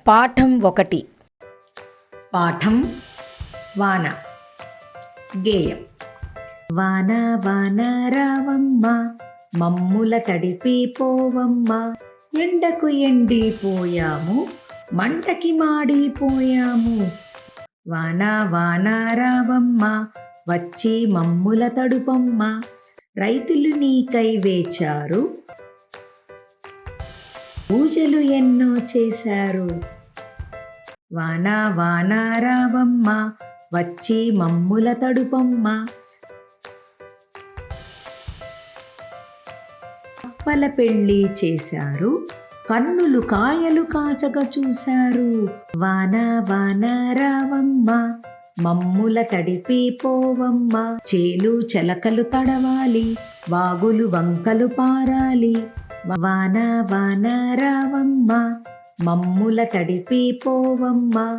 పాఠం 1. పాఠం వాన. గేయం. వాన వాన రావమ్మ, మమ్ముల తడిపి పోవమ్మ, ఎండకు ఎండిపోయాము, మంటకి మాడిపోయాము. వాన వాన రావమ్మ, వచ్చి మమ్ముల తడుపమ్మ, రైతులు నీకై వేచారు, పూజలు ఎన్నో చేశారు. వాన వాన రావమ్మ, వచ్చి మమ్ముల తడుపమ్మ, అప్పల పెళ్ళి చేశారు, కన్నులు కాయలు కాచగా చూశారు. వాన వాన రావమ్మ, మమ్ముల తడిపి పోవమ్మ, చేలు చెలకలు తడవాలి, వాగులు వంకలు పారాలి. వాన వాన రావమ్మ, మమ్ముల తడిపి పోవమ్మ,